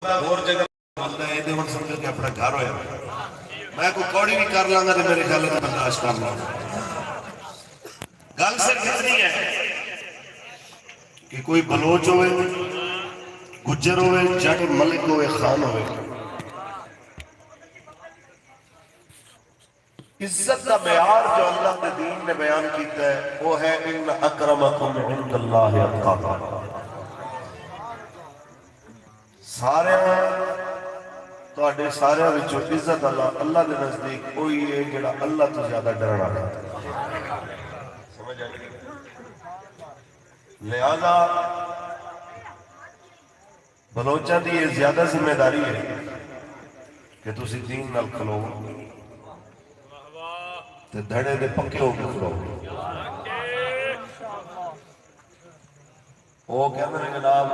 اور جگہ بندہ یہ ہوں سمجھ کے اپنا گھر ہوا میں کوئی کوڑی بھی کر لاں گا تو میرے خیال میں برداشت کر لوں گل صرف اتنی ہے کہ کوئی بلوچ ہوئے گجر ہوئے جٹ ملک ہوئے خان ہوئے عزت کا معیار جو اللہ کے دین نے بیان کیتا ہے وہ ہے ان اکرمکم عند اللہ اتقاکم سارے سارے وچوں عزت اللہ دے نزدیک کوئی ہے جڑا اللہ تو زیادہ ڈرنا ہے سمجھ آئی لہذا بلوچاں دی یہ زیادہ ذمہ داری ہے کہ تسی دین نال کھلو تے دھڑے دے پکے ہو کے کھلو وہ کہتے ہیں جناب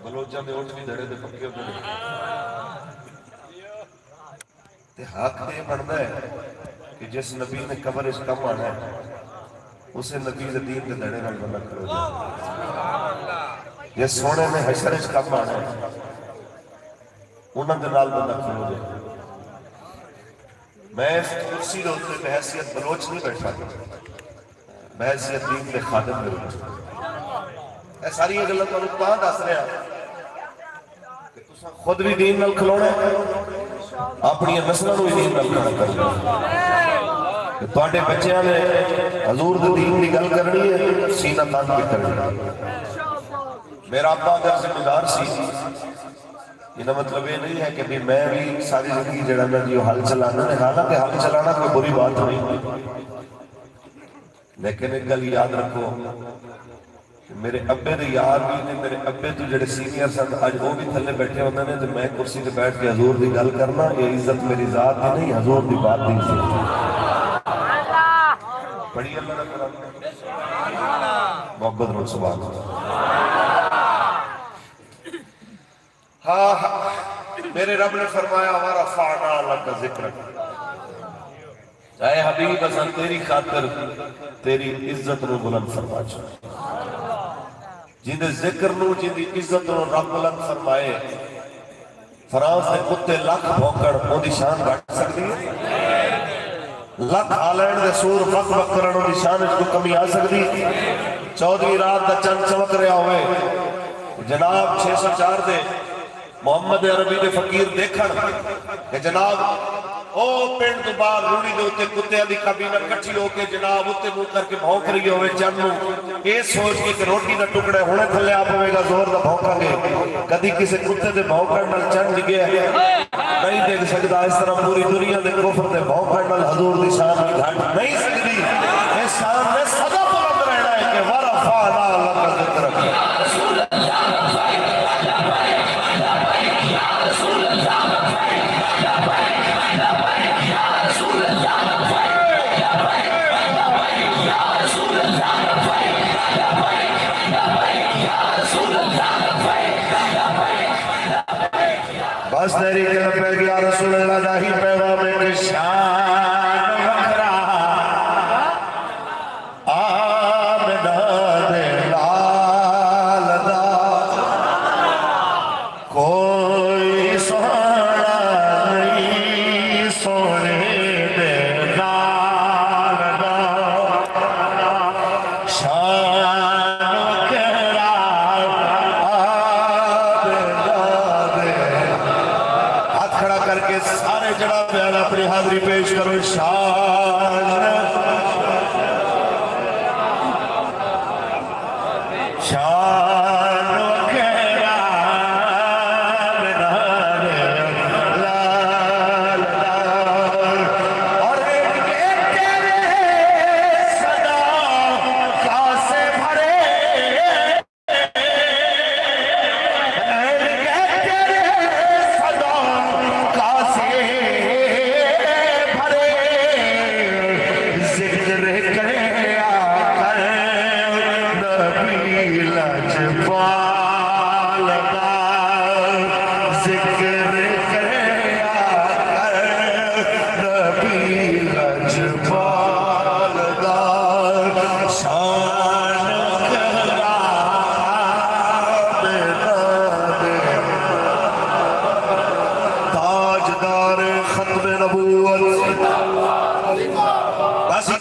بلوچاں دے اٹھ بھی دھڑے دے پکے ہو کے تے حق یہ بنتا ہے کہ جس نبی نے قبر اس کم آنا ہے اسے نبی دین کے دھڑے نال بندہ کھلو جائے جس سونے میں حشر اس کم آنا ہے انہوں دے نال بندہ کھلو جائے میں اس کرسی ہوتے بحیثیت بلوچ نہیں بیٹھا بحیثیت دین کے خادم میں بیٹھا اے ساری یہ غلط اور کہاں دس رہے ہیں کہ تساں خود بھی دین نال کھلونا ہے اپنی نسلوں بھی دین نال کھلونا کرنا تواڈے بچیاں نے حضور دے دین دی گل کرنی ہے سینہ تان کے کرنی میرا ابا اگر ذمہ دار سی یہ مطلب یہ نہیں ہے کہ میں بھی ساری زندگی جڑا میں جو حل چلانا ہے حالانکہ حل چلانا کوئی بری بات نہیں لیکن ایک گل یاد رکھو کہ میرے ابے دے یار بھی نے میرے ابے تو جڑے سینئر سن آج وہ بھی تھلے بیٹھے ہوندے نے تو میں کرسی تے بیٹھ کے حضور دی گل کرنا یہ عزت میری ذات دی نہیں حضور دی بات دی عزت پڑھی اللہ نے قرآن محبت رسول سبحان اللہ ہاں میرے رب نے فرمایا وَرَفَعْنَا لَكَ ذِكْرَكَ اے حبیب حسن تیری خاطر تیری عزت نو بلند فرما چھوڑا جن ذکر نو جن عزت نو رب بلند فرمائے فرانس دے کتے لکھ بھوکڑ اون شان گھٹ سکتی ہے لکھ ہالینڈ دے سور وق وق کرن اون شان وچ کوئی کمی آ سکتی 14ویں رات دا چند چمک رہا ہوئے جناب 604 دے محمد عربی دے فقیر دیکھن کہ جناب او پنڈ تو باہر روڑی دے اتے کتے دی کابینہ کٹھی ہو کے جناب اتے منہ کر کے بھونک رہی ہوئے چند یہ سوچ کے کہ روٹی دا ٹکڑے ہونے تھلے آپ ہوئے گا زور دا بھونکا گے کدی کسی کتے دے بھونکڑ نال چند گیا نہیں دیکھ سکتا اس طرح پوری دنیا دے کفر دے بھونکڑ نال حضور دی شان کی گھٹ نہیں سکتی اس شان میں سدا بلند رہنا ہے کہ وَرَفَعْنَا لَكَ ذِكْرَكَ بس تیری جنب پہ گیا رسول اللہ داہی پیغام میں شان وکرا آمدہ دے لال دا کوئی سونا نہیں سونے دے لال دا شان وکرا کر کے سارے جڑا بیان اپنی حاضری پیش کرو شان شان وکرا منان لال اور ایک تیرے صدا کاسے بھرے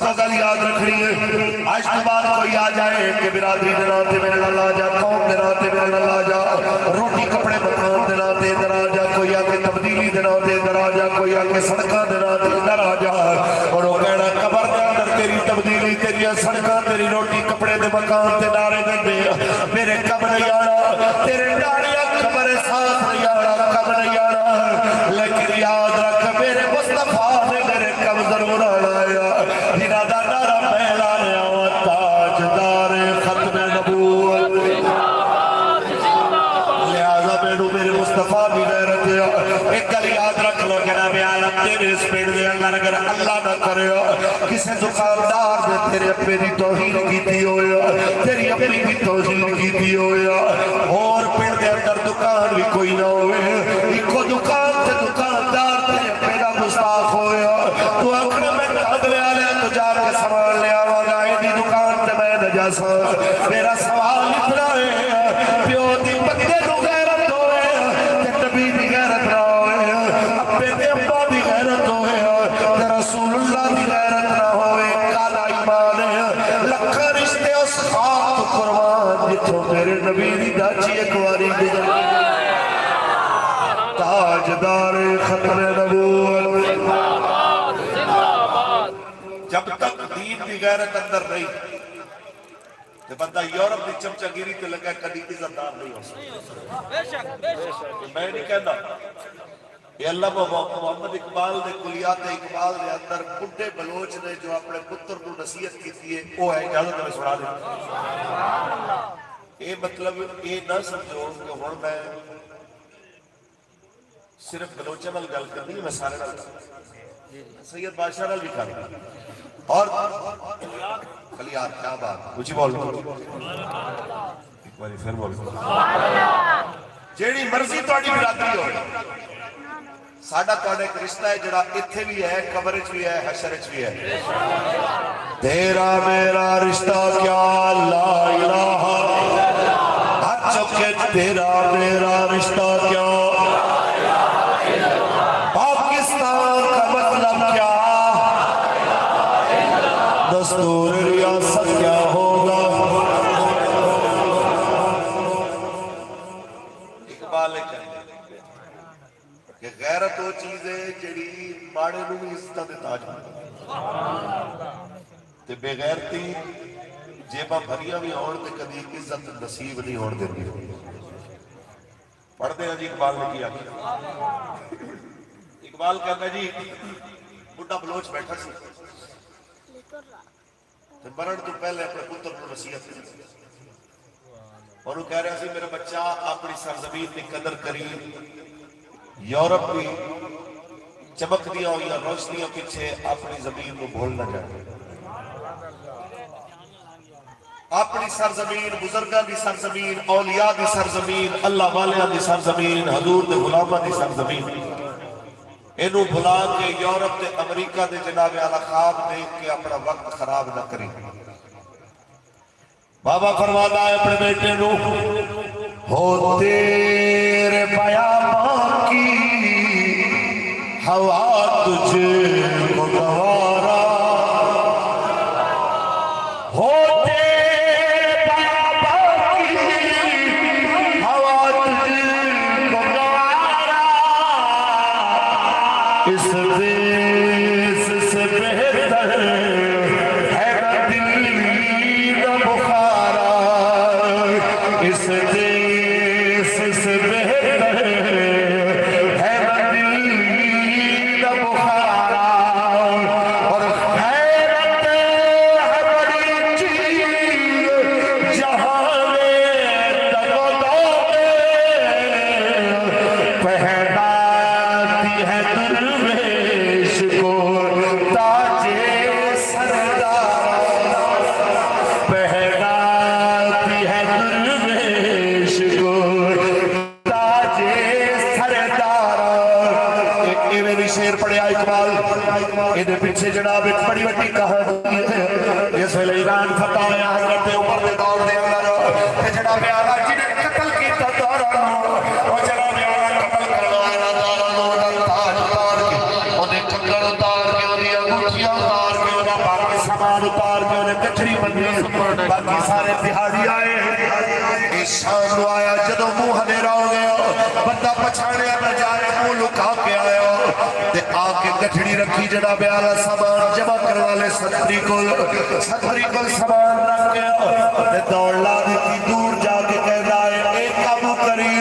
ایک گل یاد رکھنی ہے، آج تو بعد کوئی آ جائے کہ برادری دے نام تے میرے نال آ جا، قوم دے نام تے میرے نال آ جا، روٹی کپڑے مکان دے نام تے ادھر آ جا، کوئی آ کے تبدیلی دے نام تے ادھر آ جا، کوئی آ کے سڑکاں دے نام تے ادھر آ جا، اور وہ کہنا قبر دے اندر تیری تبدیلی، تیری سڑکاں، تیری روٹی کپڑے دے مکان تے نعرے دے، میرے کب نہیں آنا، تیرے ناریاں قبر ساتھ نہیں آنا، کب نہیں آنا، لیکن یاد رکھ میرے مصطفیٰ نے میرے کب ضرور آنا ہے، جنہ دا نعرہ پہلا ہے تاجدار ختم نبوت، لہذا میرے مصطفیٰ بھی غیرت ہے۔ ایک گل یاد رکھ لو جناب عالم، تیرے اس پیڑ دے اندر اگر اللہ نہ کرے کسی دکاندار نے تیرے اپنے دی توہین کیتی ہویا، تیری اپنی بھی توہین کیتی ہویا، اور پیڑ دے اندر دکان بھی کوئی نہ ہوئے، ایک دکان تے دکاندار تیرے اپنے دا گستاخ ہویا، تو اکھنا میں قدلے آلے تو جا کے سامان لے آوا گا، ایدی دکان تے میں نجاسا، میرا سوال اتنا ہے، پیو دی بندے نو غیرت ہوئے، تے نبی دی غیرت نہ ہوئے، اپنے دے ابا دی غیرت ہوئے، تے رسول اللہ دی غیرت نہ ہوئے، کالا ایمان ہے، لکھا رشتے اس خاک تو قربان، جتوں میرے نبی دی داچی ایک واری گزر تاجدار ختم نبوت۔ جب تک دین دی غیرت اندر رہی تو بندہ یورپ دی چمچہ گیری تے لگا کدی عزتدار نہیں ہو سکتا۔ میں نہیں کہنا یہ اللہ محمد اقبال دے کلیات اقبال دے اندر بڈھے بلوچ نے جو اپنے پتر کو نصیحت کی ہے وہ ہے، اجازت میں سنا دیں۔ یہ مطلب یہ نہ سمجھو کہ ہن میں صرف بلوچے وال گل کرنی ہے، میں سارے نال سید بادشاہ نال بھی کرنا، اور کلیات کیا بات کچھ بول ایک باری پھر بول جیڑی مرضی تہاڈی برادری ہوے، ساڈا تہاڈا ایک رشتہ ہے جڑا ایتھے بھی ہے، قبر وچ بھی ہے، حشر وچ بھی ہے۔ تیرا میرا رشتہ کیا لا الہ ہر چکے، تیرا میرا رشتہ کیا پاکستان کا مطلب کیا، دستور ریاست کیا ہوگا۔ اقبال کہ غیرت وہ چیز ہے جڑی ماڑے نو بھی عزت دے تاج تے بے غیرتی جیباں بھریاں بھی ہون تے کدی عزت نصیب نہیں ہون دیندی۔ پڑھتے ہیں جی اقبال نے کیا، اقبال کہتا ہے جی بڈھا بلوچ بیٹھا سی تے مرن تو پہلے اپنے پتر کو نصیحت کی، اور وہ کہہ رہا سی میرا بچہ اپنی سرزمین کی قدر کری، یورپ کی چمک دیا ہوئی روشنیاں پیچھے اپنی زمین کو بھول نہ جائے، اپنی سرزمین، بزرگاں دی سرزمین، اولیاء دی سرزمین، اللہ والیاں دی سرزمین، حضور دے غلاماں دی سرزمین، انہوں بھلا کے یورپ دے امریکہ دے جناب اعلی خواب دیکھ کے اپنا وقت خراب نہ کریں۔ بابا فرماتا ہے اپنے بیٹے نو، ہو تیرے بیاباں کی ہوا تجھے کو گوارا، ہو تیرے بیاباں کی ہوا تجھے کو گوارا، اس دیس سے بہتر ہے نہ دلی نہ بخارا، اس دیس سے بہتر ہے نہ دلی نہ بخارا، اور غیرت ہے بڑی چیز جہاں میں تگ و دو میں پہناتی ہے درویش کو تاج سردار، پہناتی ہے درویش کو تاج سردار۔ ایک ایویں بھی شعر پڑھیا اقبال، یہ پیچھے جناب ایک بڑی بڑی کہانی ہے، جس ویلے ایران فتح ہویا حضرت عمر دے دور دے اندر، تے جناب اعلیٰ جی نے قتل کیتا دورہ نو، اور جناب اعلیٰ قتل کروایا دورہ نو، تاج اتار کے انہیں کنگن اتار کے انہیں انگوٹھیاں اتار کے انہیں باقی سامان گٹھڑی بنی باقی سارے دہاڑی آئے شام نو آیا جدو منہ ہنیرا ہو گیا بندہ پچھاڑیا نہ جائے منہ لکا کے آیا تے آ کے گٹھڑی رکھی جناب اعلیٰ سامان جمع کروا لے ستری کل سامان رکھ گیا تے دوڑ لا دیتی دور جا کے کہہ رہا ہے ایک کابو کری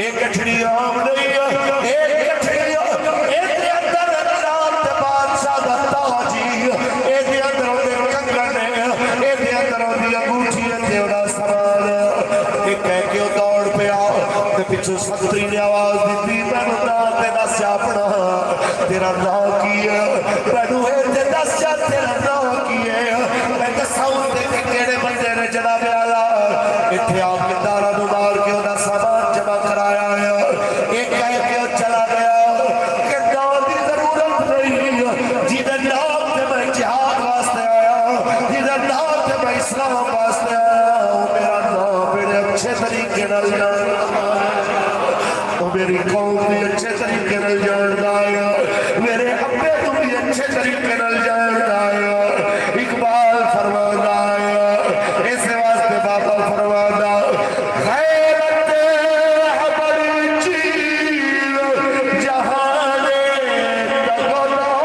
ایک گٹھڑی عام نہیں ہے ایک گٹھڑی ایک اندر رات بادشاہ دا تاجی ایک اندر دے کنگن ایک اندر دی انگوٹھی تے اڑا سامان ایک کہہ کے دوڑ پہ آ تے پیچھے ستری نے آواز دیتی مینوں نام تے دس اپنا تیرا نام کی ہے مینوں تے دس تیرا نام کی ہے میں دساؤں تے کیڑے بندے نے جناب اعلیٰ ایتھے آ کے دارا نو مار کے اوندا سامان جمع کرایا ہے ایک کہہ کے چلا گیا کہ نام دی ضرورت نہیں جیدے نام تے میں جہاد واسطے آیا جیدے نام تے میں اسلام واسطے آیا وہ میرا نام بڑے اچھے طریقے نال جاندا وہ میری قوم بھی اچھے طریقے نال جاندا ہے میرے ابے تو بھی اچھے طریقے نال جاندا ہے اقبال فرماتا ہے اس واسطے بابا فرماتا غیرت ہے بڑی چیز جہان تغلو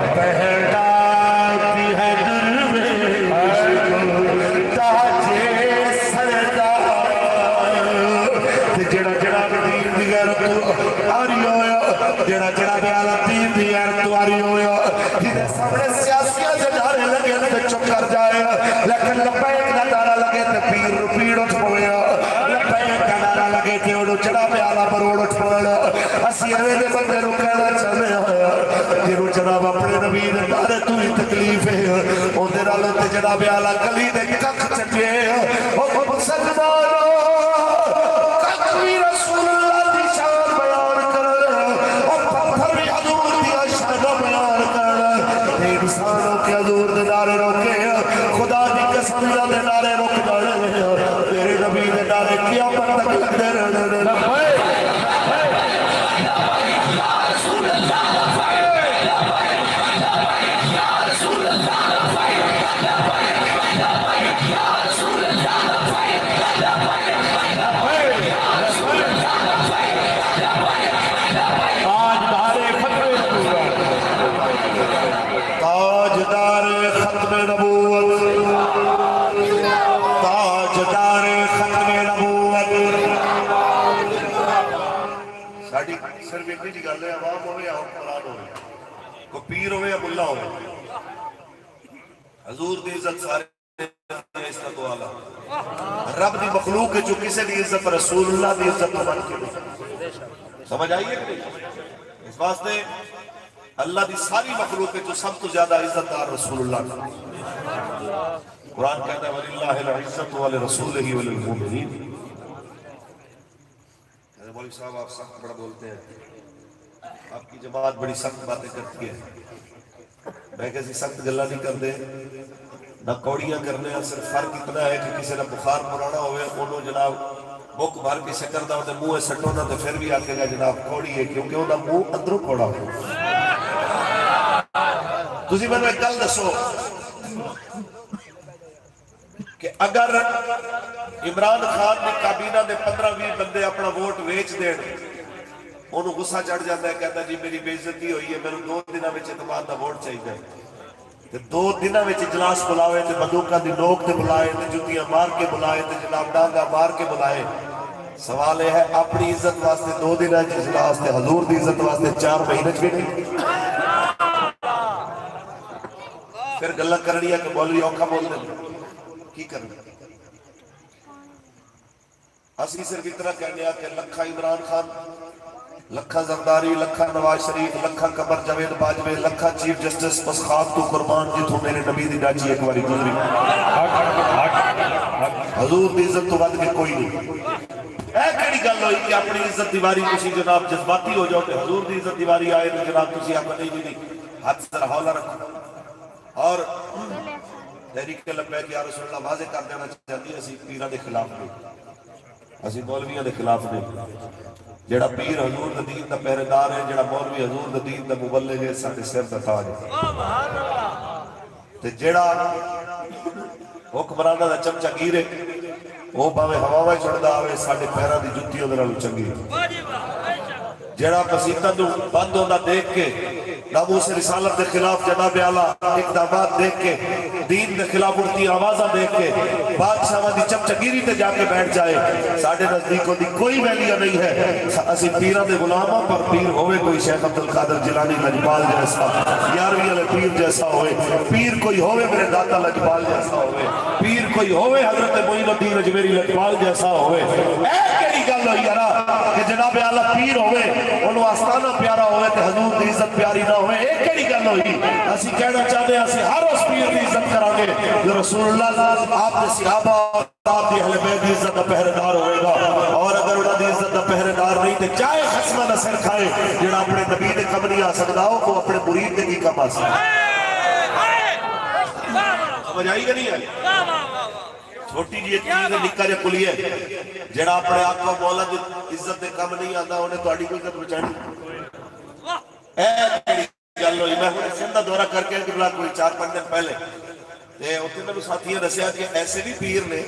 میں پہناتی ہے درویش تاجے سردار جڑا جڑا دین دی غیرت آری ہویا جڑا جڑا بیالا دین دی غیرت آری ہویا جیدے سامنے سیاسیاں سے نعرے لگے تے چپ کر جائے لیکن لبیک نہ نعرہ لگے تے پیر رو پیڑ اٹھ پویا لبیک کا نعرہ لگے تے اڑو چڑا بیالا بروڑ اٹھ پویا اسی اوے دے بندے رو کہنا چاہنے آیا جنہوں جناب اپنے نبی دے نعرے تو ہی تکلیف ہے اوندے نالوں تے جناب بیالا گلی دے ککھ چٹے او مسلمانوں رسول اللہ دی شان بیان کرنا اور پتھر بھی حضور دی شان بیان کرنا انسانوں کے حضور دے نعرے روکے خدا دی قسم دے نعرے روک جانے تیرے نبی دے نعرے قیامت تک لگتے رہنے تاجدار ختم نبوت تاجدار ختم نبوت ساڑھی صرف ایک دی گل ہے عوام ہوئے یا حکمران ہوئے کوئی پیر ہوئے یا ملا ہوئے حضور دی عزت سارے عزت والا رب دی مخلوق ہے جو کسے دی عزت رسول اللہ دی عزت بن کے سمجھ آئیے کہ اس واسطے اللہ دی ساری مخلوق ہے جو سب تو زیادہ عزت دار رسول اللہ کا قرآن کہتا ہے وَلِلَّهِ الْعِزَّةُ وَلِرَسُولِهِ وَلِلْمُؤْمِنِينَ مولوی صاحب آپ سخت بڑا بولتے ہیں آپ کی جماعت بڑی سخت باتیں کرتی ہے میں کسی سخت گلہ نہیں کر دے نہ کوڑیاں کرنے ہیں صرف فرق اتنا ہے کہ کسی نے بخار پرانا ہوئے انہوں جناب بک بھر کے شکر دا ہوتے موہ سٹو نہ تو پھر بھی آکے گا جناب کوڑی ہے کیونکہ انہوں موہ اندروں کوڑا ہوئے تُسی میں کل دسو کہ اگر عمران خان نے کابینہ دے 15-20 بندے اپنا ووٹ ویچ دیں انہوں غصہ چڑھ جاتا ہے کہتا جی میری بے عزتی ہوئی ہے میرے 2 دنوں میں اعتماد دا ووٹ چاہیے 2 دنوں میں اجلاس بلاوے تے بندوقاں دی نوک تے بلائے تے جتیاں مار کے بلائے تے جناب ڈانگا مار کے بلائے سوال ہے اپنی عزت واسطے 2 دنوں میں اجلاس تے حضور دی عزت واسطے 4 مہینے بھی نہیں پھر گلہ کرنی ہے کہ مولوی اوکھا بول دیں کی کرنا اسی صرف اتنا کہنے کہ لکھا عمران خان لکھا زرداری لکھا نواز شریف لکھا قمر جاوید باجوے لکھا چیف جسٹس بس خواب تو قربان جتوں میرے نبی دی ڈاچی ایک باری گزری حضور دی عزت تو بعد کے کوئی نہیں اے کیڑی گل ہوئی کہ اپنی عزت دیواری کسی جناب جذباتی ہو جاؤ کہ حضور دی عزت دیواری آئے تو جناب کسی آپ نہیں ہاتھ سر حوالہ رکھو اور تحریک لبیک یا رسول اللہ واضح کر دینا چاہتی ہے اسی پیرہ دے خلاف نہیں اسی مولویاں دے خلاف نہیں جڑا پیر حضور دا دین دا پہرےدار ہے جڑا مولوی حضور دا دین دا مبلغ ہے ساڈے سر دا تاج ہے تے جیڑا حکمرانہ دا چمچا گیرے وہ باوے ہوا چھڑدا آوے ساڈے پیراں دی جُتی اودے نال چنگی جیڑا قصیدہ تو بند ہونا دیکھ کے ناموس رسالت کے خلاف جناب اعلیٰ اقدامات دیکھ کے دین کے خلاف اٹھتی آوازہ دیکھ کے بادشاہ دی چمچگیری تے جا کے بیٹھ جائے ساڑھے نزدیکوں دی کوئی ویلیہ نہیں ہے اسی پیرہ دے غلامہ پر پیر ہوئے کوئی شیخ عبدالقادر جیلانی لجپال جیسا یاروی علی پیر جیسا ہوئے پیر کوئی ہوئے میرے داتا لجپال جیسا ہوئے پیر کوئی ہوئے حضرت معین الدین اجمیری لجپال جیسا ہوئے اے کیڑی گل ہوئی یارا کہ جناب اعلیٰ پیر ہوئے انہوں آستانہ پیارا ہوئے تے حضور دی عزت پیاری نہ ہوئے ایک کیڑی گل ہوئی اسی کہنا چاہتے ہیں اسی ہر اس پیر دی عزت کرانگے جو رسول اللہ آپ نے صحابہ آپ دی اہل بیت دی عزت دا پہرےدار ہوئے گا اور اگر انہوں دی عزت دا پہرےدار نہیں تے چاہے خسمہ نہ سر کھائے جنہا اپنے نبی دے کم نہیں آ سکتا ہو وہ اپنے مرید دے کی کم آ سکتا سمجھ آئی کہ نہیں آئی چھوٹی جی ایک چیز نکا جا کلی ہے جڑا اپنے آقا مولا دی عزت دے کم نہیں آتا انہیں توڑی کوئی عزت بچانی اے گل ہوئی میں سندہ دورہ کر کے قبلہ کوئی 4-5 دن پہلے تے اتنے میں ساتھیاں دسیا کہ ایسے بھی پیر نے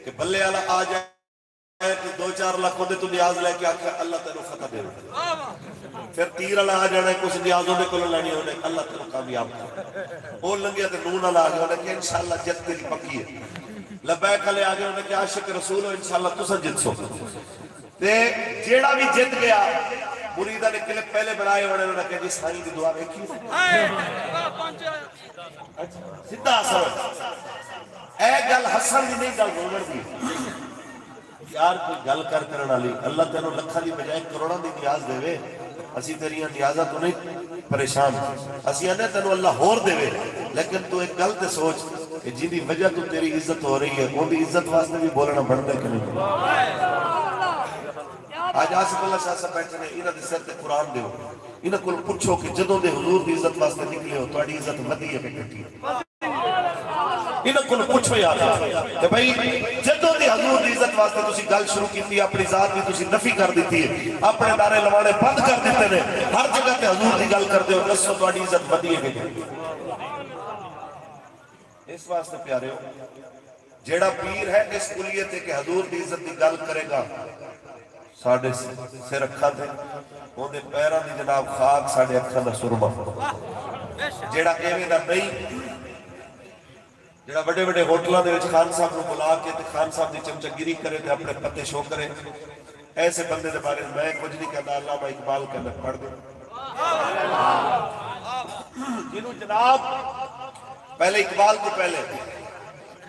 کہ بلے والا آ جائے کہ 2-4 لاکھ ہوندے تو نیاز لے کے آکھا اللہ تینوں فتح دے پھر تیر والا آ جانا کچھ نیازوں نے کلو لینی ہونے اللہ تینوں کامیاب کر وہ لنگیا تے نون والا آ گیا ہونے کہ انشاءاللہ جت تیری پکی ہے لبیک علیہ آگے انہوں نے کہ عاشق رسول ہو انشاءاللہ تسا جت سو تے جیڑا بھی جت گیا مریدہ نے کلپ پہلے بنائے انہوں نے کہا جی سائیں دی دعا دیکھی سدھا حسن اے گل حسن دی نہیں گل رومن دی یار کوئی گل کر کرنا لی اللہ تینوں لکھا دی بجائے کروڑا دی نیاز دے وے اسی تیریاں نیازہ تو نہیں پریشان اسی انہیں تینوں اللہ ہور دے وے لیکن تو ایک گل تے سوچ کہ جن دی وجہ تو تیری عزت ہو رہی ہے وہ بھی عزت واسطے بھی بولنا بڑھتا ہے کہ نہیں آج آصف اللہ شاہ صاحب بیٹھے نے انہاں دے سر تے قرآن دیو انہاں کو پوچھو کہ جدوں دے حضور دی عزت واسطے نکلے ہو تہاڈی عزت ودی ہے کہ گھٹی ہے انہاں کو پوچھو یار کہ بھائی جدوں دی حضور دی عزت واسطے تسی گل شروع کیتی اپنی ذات دی تسی نفی کر دیتی ہے اپنے دارے لوانے بند کر دیتے نے ہر جگہ تے حضور دی گل کر دے ہو دسو تہاڈی عزت ودی ہے کہ گھٹی اس واسطے پیارے ہو جیڑا پیر ہے اس کلیت ہے کہ حضور دی عزت دی گل کرے گا ساڑھے سے رکھا تھے وہ دے پیران دی جناب خاک ساڑھے اکھا دا سرما جیڑا ایویں دا نہیں جیڑا بڑے بڑے ہوٹلہ دے وچ خان صاحب کو بلا کے تے خان صاحب دی چمچگیری کرے تے اپنے پتے شو کرے ایسے بندے دے بارے میں کچھ نہیں کہتا علامہ اقبال کہنا پڑھ دے جنہوں جناب پہلے اقبال کو پہلے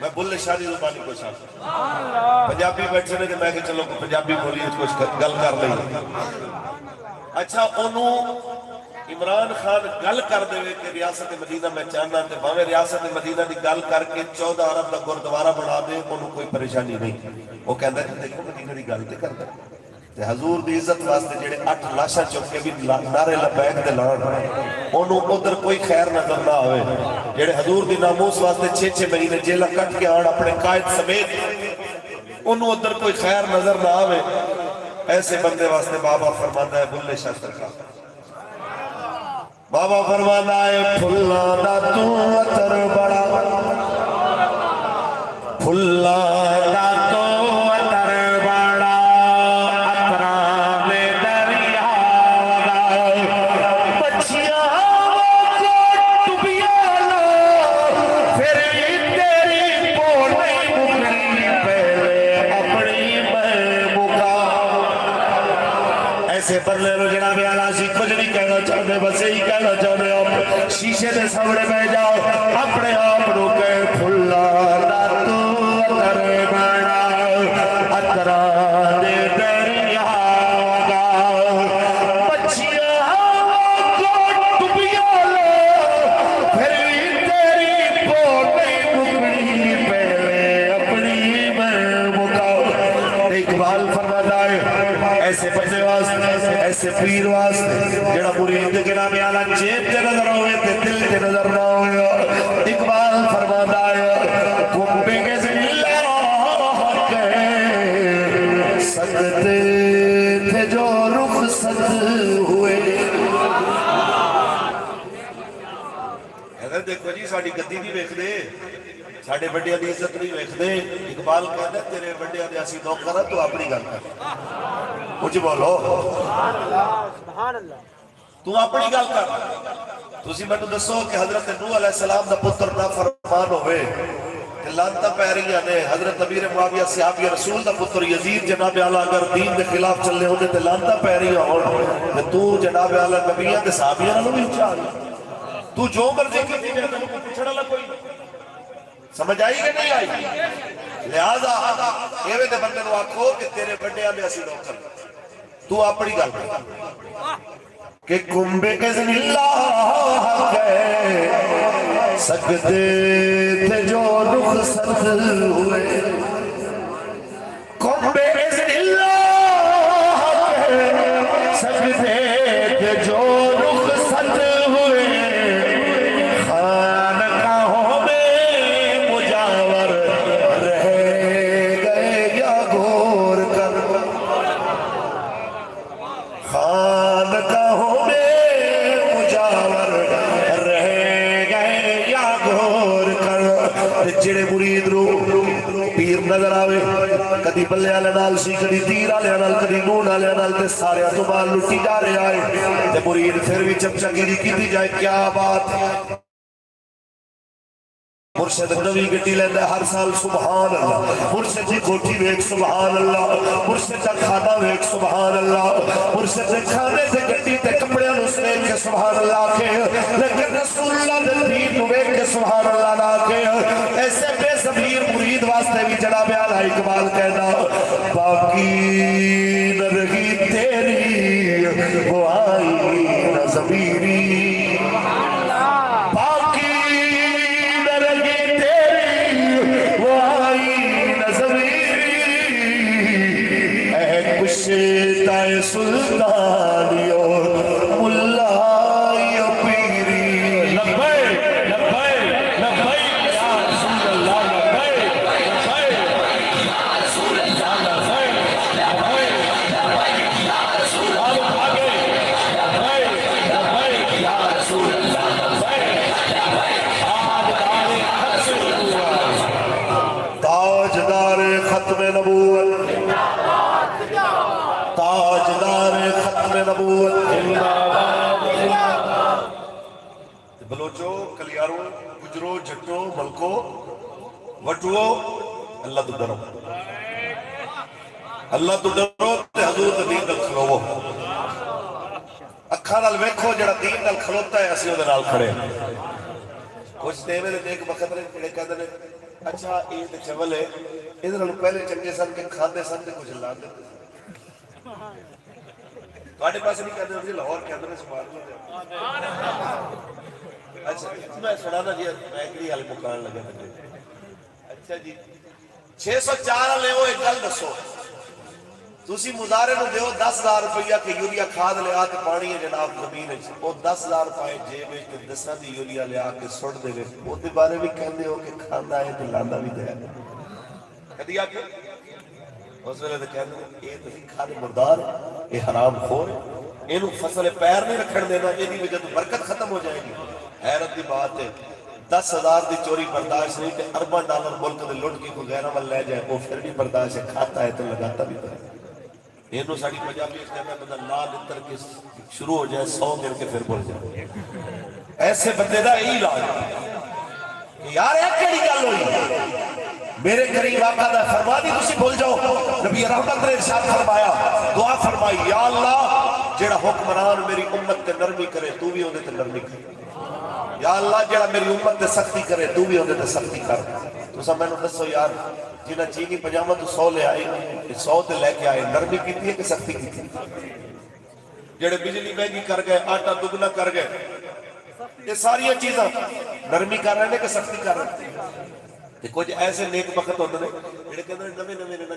میں بلے شادی زبانی کو شاہتا پنجابی بیٹھے نے کہ میں کہ چلو پنجابی بولی کچھ گل کر لیں اچھا انہوں عمران خان گل کر دے کہ ریاست مدینہ میں چاہنا تے باویں ریاست مدینہ دی گل کر کے 14 عرب دا گردوارہ بنا دے انہوں کوئی پریشانی نہیں وہ کہندا ہے کہ دیکھو مدینہ دی گل تے کردا تے حضور دی عزت واسطے جڑے 8 لاشاں چک کے بھی نعرے لبیک دے لان انہوں ادھر کوئی خیر نظر نہ آوے جڑے حضور دی ناموس واسطے 6 مہینے جیلہ کٹ کے آن اپنے قائد سمیت انہوں ادھر کوئی خیر نظر نہ آوے ایسے بندے واسطے بابا فرماتا ہے بلے شاہ سرکار بابا فرماتا ہے پھلانا تو اتر بڑا پھلانا تو اتر بڑا پرلے رو جناب اعلیٰ سی کچھ نہیں کہنا چاہتے بس یہی کہنا چاہتے آپ شیشے دے سامنے بہ جاؤ اپنے آپ رو کے پھلانا تو اتر بڑا اترا دے دریا گا بچیاں کو ڈبیا لو پھر بھی تیری پوٹی مکڑی پہلے اپنی میں مکاؤ اقبال فرماتا ہے ایسے بندے واسطے ایسے پیر واسطے جڑا مرید کے نام اعلیٰ جیب تے نظر ہوئے تے دل تے نظر نہ ہوئے اقبال فرماتا ہے کمبے کے ذلہ کے سکتے تھے جو رخصت ہوئے حضرت دیکھو جی ساری گدی نہیں ویکھدے ساڈے وڈیاں دی عزت نہیں ویکھدے اقبال کہندا تیرے وڈیاں دے اسی نوکر ہاں تو اپنی گل کر کچھ بولو سبحان اللہ تو اپنی گل کر تسی مینوں دسو کہ حضرت نوح علیہ السلام دا پتر نافرمان ہوئے تے لعنتاں پے رہیاں نے حضرت امیر معاویہ صحابی رسول دا پتر یزید جناب اعلی اگر دین دے خلاف چلے ہوندے تے لعنتاں پے رہیاں ہون تے تو جناب اعلی نبیاں تے صحابیاں نالوں بھی اونچا تو جو مرضی کی تینوں کو پوچھڑا لا کوئی سمجھ آئی کہ نہیں آئی لہذا ایویں تے بندے نوں آکھو کہ تیرے بڑیاں دے اسی نوکر تو اپنی گل کر کہ کمبے اذن اللہ کہہ سکتے تھے جو رخصت ہوئے کمبے اذن اللہ کہہ سکتے تھے جو رخصت ہوئے خانقاہوں میں مجاور رہ گئے یا گھور کر خانقاہوں جڑے مرید رو پیر نظر آوے کدی بلے والے نال سی کدی تیر والے نال کدی نون والے نال تے سارے تو مال لٹی جا رہے آئے تے مرید پھر بھی چمچگیری کیتی جائے کیا بات مرشد نوی گڈی لیندا ہر سال سبحان اللہ مرشد دی کوٹھی ویکھ سبحان اللہ مرشد دا کھانا ویکھ سبحان اللہ مرشد دے کھانے تے گڈی تے کپڑیاں نوں ویکھ کے سبحان اللہ کہ لیکن رسول اللہ دے دین نوں ویکھ کے سبحان اللہ نہ کہ ایسے بے ضمیر مرید واسطے بھی جناب اعلی اقبال کہنا باقی نہ رہی تیری وہ آئی نہ ضمیری تائے سلطانی اور ملائی پیری لبائی لبائی لبائی یا رسول اللہ لبائی لبائی یا رسول اللہ لبائی لبائی لبائی یا رسول اللہ لبائی لبائی لبائی یا رسول اللہ لبائی لبائی تاجدار ختم نبوت تاجدار ختم نبوت بلوچو کلیارو گجرو جھٹو ملکو وٹو اللہ تو ڈرو اللہ تو ڈرو تے حضور دین نال کھلوو اکھاں نال ویکھو جڑا دین نال کھلوتا ہے اسی اودے نال کھڑے کچھ تے ویلے دیکھ وقت نے جڑے کہندے نے اچھا اے تے چول ہے ادھر نال پہلے چنگے سن کے کھاندے سن تے کچھ لاندے تواڈے پاس نہیں کہندے ہوندے لاہور کہندے نے سبحان اللہ اچھا میں سنانا جی میں ایک حال مکان لگا اچھا جی 604 لے ایک گل دسو تسی مظاہرے نو دیو 10,000 روپیہ کہ یوریا کھاد لے آ تے پانی ہے جناب زمین وچ او 10,000 پائے جیب وچ تے 10 دی یوریا لے آ کے سٹ دے وے او دے بارے بھی کہندے ہو کہ کھاندا ہے تے لاندا بھی تے کدی آ کے اس ویلے تے کہندے اے تے کھاد مردار اے حرام خور اینو فصل پیر نہیں رکھن دینا ایدی وجہ تو برکت ختم ہو جائے گی حیرت دی بات ہے 10,000 دی چوری برداشت نہیں کہ ارباں ڈالر ملک دے لٹ کے کوئی غیر عمل لے جائے وہ پھر بھی برداشت ہے کھاتا ہے تو لگاتا بھی ہے اینو ساڑی پنجابی اس کہتا ہے بندہ لا لتر کے شروع ہو جائے 100 گر کے پھر بول جائے ایسے بندے دا یہی علاج ہے یار ایک کیڑی گل ہوئی میرے قریب آقا دا فرما دی تسی بھول جاؤ نبی رحمت نے ارشاد فرمایا دعا فرمائی یا اللہ جڑا حکمران میری امت تے نرمی کرے تو بھی ہوندے تے نرمی کرے یا اللہ جڑا میری امت تے سختی کرے تو بھی ہوندے تے سختی کر تو سب میں نے دسو یار جنہ چینی پجامہ تو 100 لے آئے 100 تے لے کے آئے نرمی کیتی ہے کہ سختی کیتی ہے جڑے بجلی مہنگی کر گئے آٹا دگنا کر گئے یہ ساری چیزاں نرمی کر رہے ہیں کہ سختی کر رہے ہیں کچھ ایسے نیک وقت ہوتے ہیں جڑے کہتے ہیں نویں نویں رہنا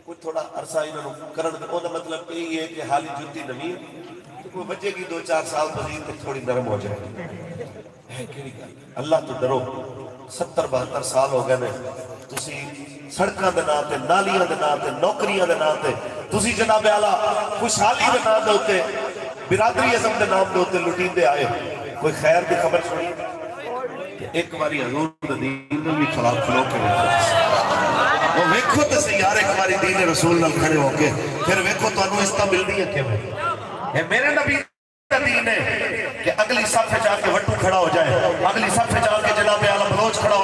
کچھ تھوڑا عرصہ انہوں کرن او دا مطلب یہی ہے کہ حالی جُتی نویں تو کوئی بچے کی 2-4 سال مزید تھوڑی نرم ہو جائے اللہ تو ڈرو 70-72 سال ہو گئے تسی سڑکاں دے نام تے نالیاں دے نام تے نوکریاں دے نام تے تسی جناب اعلی خوشحالی دے نام دے اوتے برادری ازم دے نام دے اوتے لٹیندے آئے کوئی خیر دی خبر سنی کہ ایک باری حضور دے دین نال بھی خلاف کھلو کے ویکھو وہ ویکھو تے سیار ایک باری دین رسول نال کھڑے ہو کے پھر ویکھو تانوں اس طرح ملدی ہے کیویں اے میرے نبی دا دین ہے کہ اگلی صف جا کے وٹو کھڑا ہو جائے، اگلی صف جا کے جناب اعلی بلوچ کھڑا ہو جائے۔